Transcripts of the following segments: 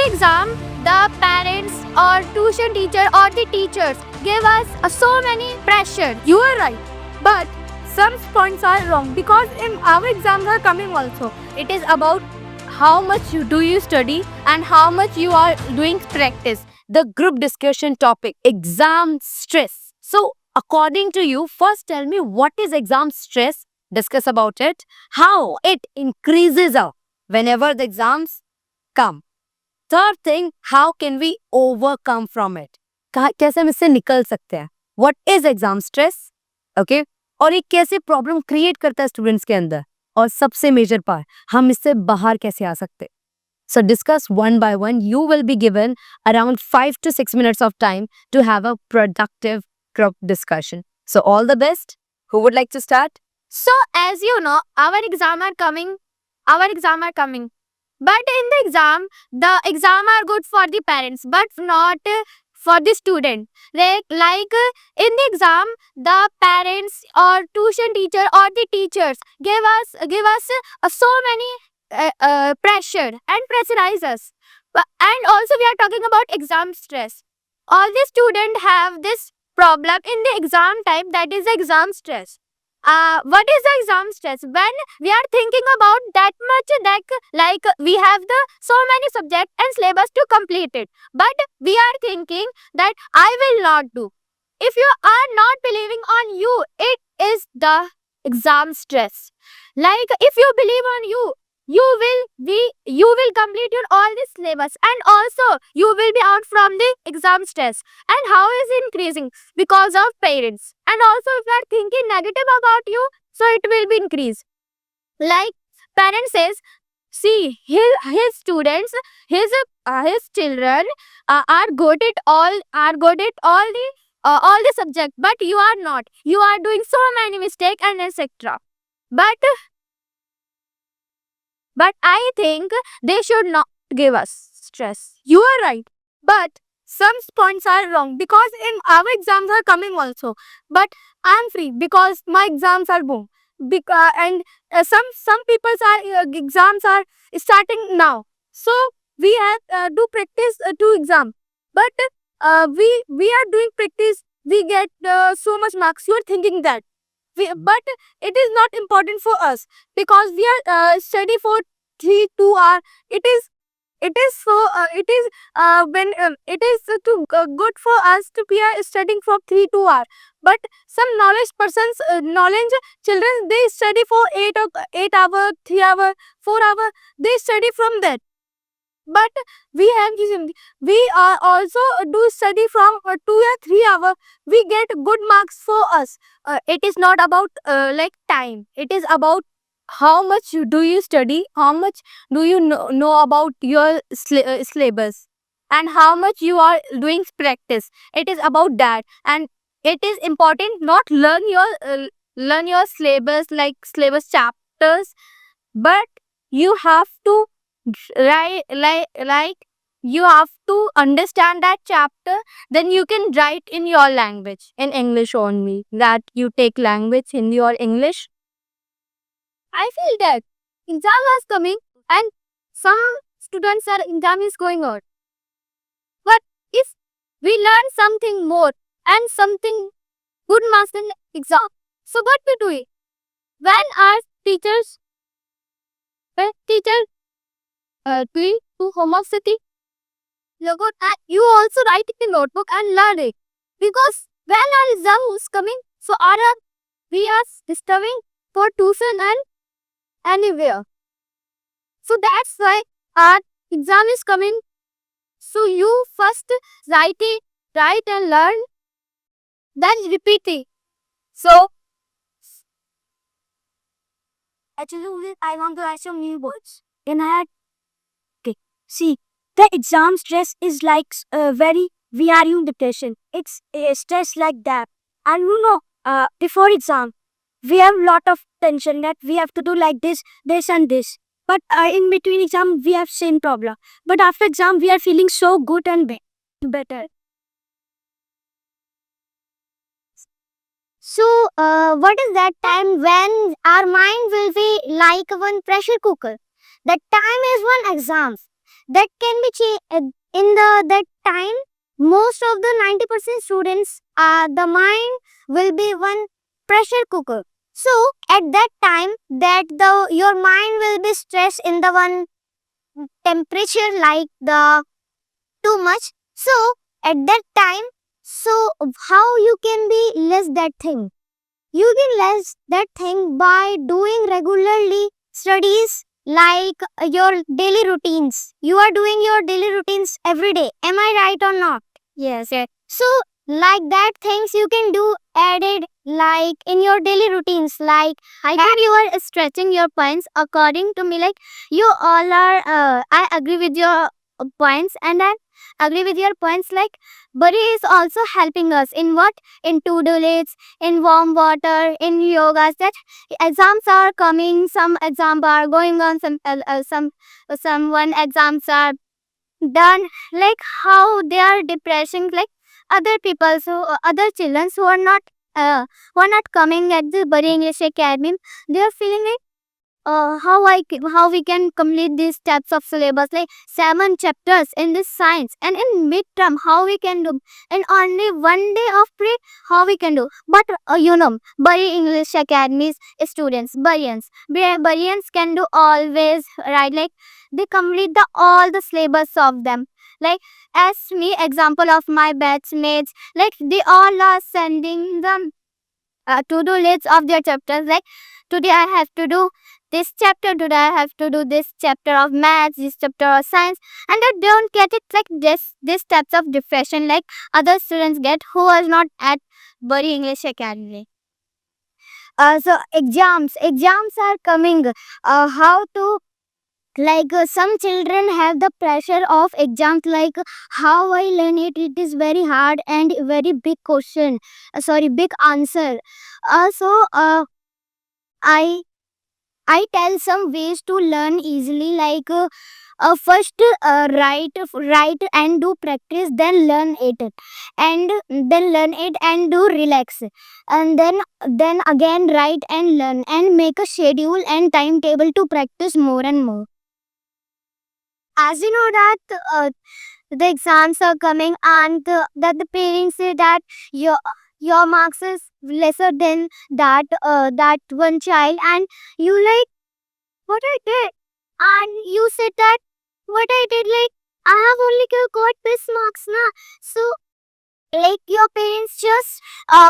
exam, the parents or tuition teacher or the teachers give us so many pressure. You are right, but some points are wrong because in our exams are coming also. It is about how much do you study and how much you are doing practice. The group discussion topic, exam stress. So according to you, first tell me what is exam stress, discuss about it, how it increases whenever the exams come. Third thing, how can we overcome from it? कैसे हम इससे निकल सकते हैं? What is exam stress? Okay? और ये कैसे problem create करता है स्टूडेंट्स के अंदर? और सबसे मेजर पार्ट, हम इससे बाहर कैसे आ सकते? So discuss one by one. You will be given around 5 to 6 minutes of time to have a productive group discussion. So all the best. Who would like to start? So as you know, our exam are coming. But in the exam are good for the parents, but not for the student. Like in the exam, the parents or tuition teacher or the teachers give us so many pressure and pressurize us. And also we are talking about exam stress. All the students have this problem in the exam time, that is exam stress. What is the exam stress? When we are thinking about that much, like we have the so many subjects and syllabus to complete it, but we are thinking that I will not do. If you are not believing on you, it is the exam stress. Like if you believe on you, you will complete your all this syllabus, and also you will be out from the exam stress. And how is it increasing? Because of parents. And also if you are thinking negative about you, so it will be increased. Like parents says, see his students, his children are good at all the subject, but you are not. You are doing so many mistakes and etc. But I think they should not give us stress. You are right, but some points are wrong because in our exams are coming also. But I am free because my exams are boom. And some people's exams are starting now. So we have do practice to exam. But we are doing practice. We get so much marks. You are thinking that. But it is not important for us because we are study for 2 hours. It is so when it is good for us to be studying for 2 hours. But some knowledge persons, knowledge children, they study for 8 hours, 3 hours, 4 hours. They study from that. But we are also do study from 2 or 3 hours. We get good marks for us. It is not about like time. It is about how much do you study, how much do you know about your syllabus, and how much you are doing practice. It is about that, and it is important not learn your syllabus, like syllabus chapters, but you have to like you have to understand that chapter. Then you can write in your language, in English only, that you take language in your English. I feel that exam was coming and some students are exam is going on. But if we learn something more and something good marks in exam, so what we do it? When our teachers do homework city, you also write it in notebook and learn it. Because when our exam is coming, so we are disturbing for tuition and anywhere. So that's why our exam is coming. So you first write and learn, then repeat it. So actually I want to ask some new words. And I had see, the exam stress is like we are in depression. It's a stress like that. And before exam, we have lot of tension that we have to do like this and this. But in between exam, we have same problem. But after exam, we are feeling so good and better. So, what is that time when our mind will be like one pressure cooker? That time is one exam. that can be in the that time. Most of the 90% students, the mind will be one pressure cooker. So at that time, that the your mind will be stressed in the one temperature like the too much. So at that time, so how you can be less that thing? You can less that thing by doing regularly studies like your daily routines. You are doing your daily routines every day. Am I right or not? Yes. Yes. So like that things you can do added like in your daily routines. Like I think you are stretching your points according to me. Like you all are. I agree with your points, and I agree with your points. Like Buddy is also helping us in what, in to-do lists, in warm water, in yogas. That exams are coming, some exams are going on, some one exams are done. Like how they are depressing, like other people, so other children who are not coming at the Buddy English Academy, they are feeling like how we can complete these types of syllabus, like 7 chapters in this science, and in midterm how we can do, and only one day of break how we can do. But Buddy English Academy's students, Buryans can do always, right? Like they complete the all the syllabus of them. Like as me example of my batchmates, like they all are sending them to-do lists of their chapters. Like today I have to do this chapter, today I have to do this chapter of maths, this chapter of science, and they don't get it like this types of depression like other students get who are not at Buddy English Academy. So exams are coming. How to, like some children have the pressure of exams, like how I learn it, it is very hard and very big question, sorry, big answer. So I tell some ways to learn easily, like first write and do practice, then learn it, and then learn it and do relax, and then again write and learn, and make a schedule and timetable to practice more and more. As you know that the exams are coming, and that the parents say that your your marks is lesser than that one child, and you like what I did, and you said that what I did, like I have only got this marks now. So like your parents just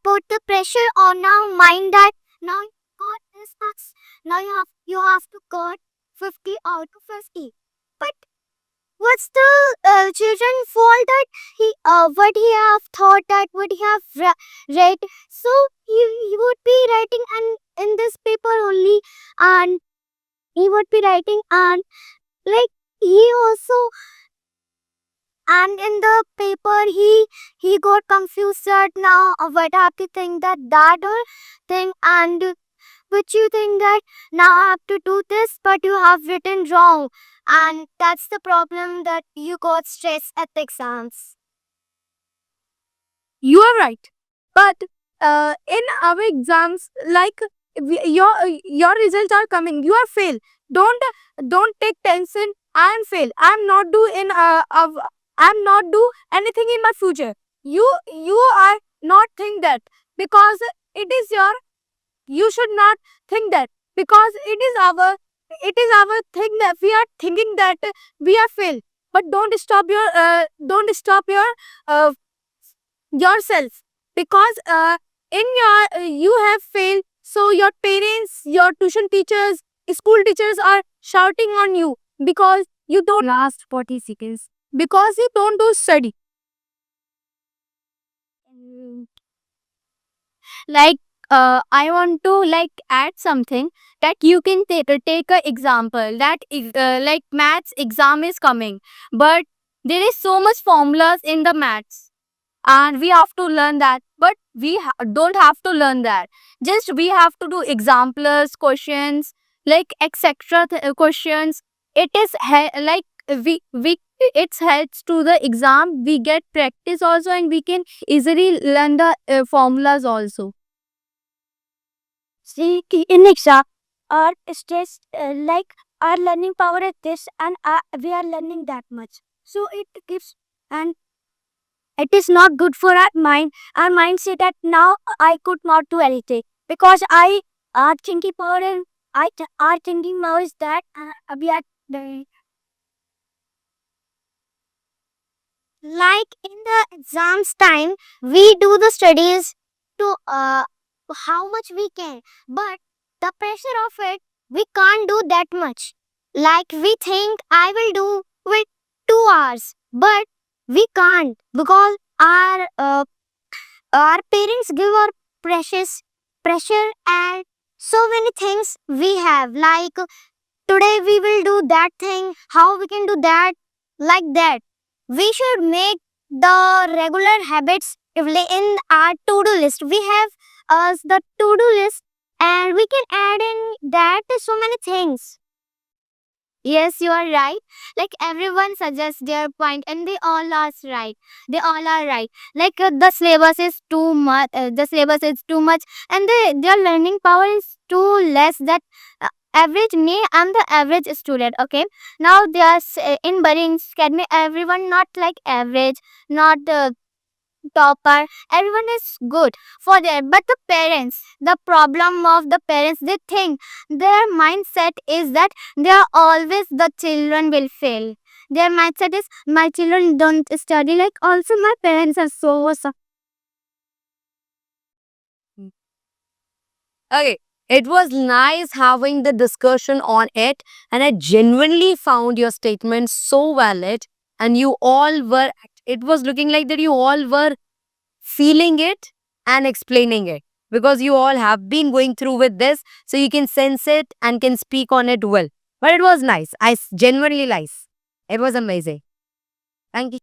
put the pressure on our mind that now you got this marks, now you have to got 50 out of 50. But what's the children fault that he what he have thought, that what he have read, so he would be writing and in this paper only, and he would be writing, and like he also, and in the paper he got confused that now what have to think that or thing, and which you think that now I have to do this, but you have written wrong, and that's the problem that you got stressed at the exams. You are right. But in our exams, like your results are coming, you are fail. Don't take tension. I am fail. I'm not do anything in my future. You are not think that, because it is your, you should not think that, because it is our thing that we are thinking that we are fail. But don't stop your uh, yourself, because in your you have failed, so your parents, your tuition teachers, school teachers are shouting on you, because you don't last 40 seconds, because you don't do study. Mm, like I want to like add something, that you can take a example that like maths exam is coming, but there is so much formulas in the maths, and we have to learn that, but we don't have to learn that, just we have to do examples questions, like etc questions. It is like we it helps to the exam, we get practice also, and we can easily learn the formulas also. See, in exam or stress, like our learning power is this, and we are learning that much. So it gives, and it is not good for our mind. Our mind say that now I could not do anything because I are thinking power and our thinking now is that we are the Like in the exams time, we do the studies to how much we can, but the pressure of it, we can't do that much. Like we think I will do with 2 hours, but we can't because our parents give our precious pressure and so many things we have. Like today we will do that thing, how we can do that, like that. We should make the regular habits in our to-do list. We have the to-do list and we can add in that so many things. Yes, you are right. Like everyone suggests their point, and they all are right. They all are right. Like the syllabus is too much. The syllabus is too much, and their learning power is too less. That average me, I'm the average student. Okay, now they are in Budding Academy. Everyone not like average, not topper, everyone is good for their, but the parents, the problem of the parents, they think their mindset is that they are always the children will fail. Their mindset is my children don't study, like also my parents are so. Okay. It was nice having the discussion on it, and I genuinely found your statement so valid. And you all were, it was looking like that you all were feeling it and explaining it because you all have been going through with this, so you can sense it and can speak on it well. But it was nice. Genuinely nice. It was amazing. Thank you.